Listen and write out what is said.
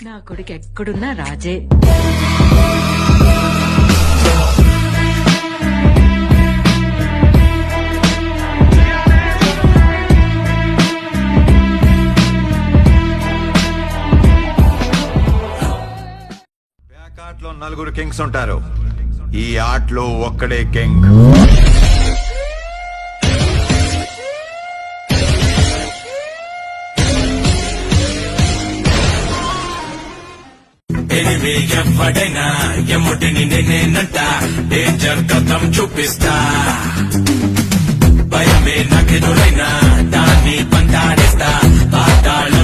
నా కొడుకు ఎక్కడున్నా రాజే. ఆటలో 4 కింగ్స్ ఉంటారు. ఈ ఆటలో ఒక్కడే కింగ్. ఎవడైనా ఎమ్ముటిని నేనేనంట, డేంజర్ కథం చూపిస్తా. భయమే నాకెదురైనా దాన్ని పంటాడేస్తా. పాతాళ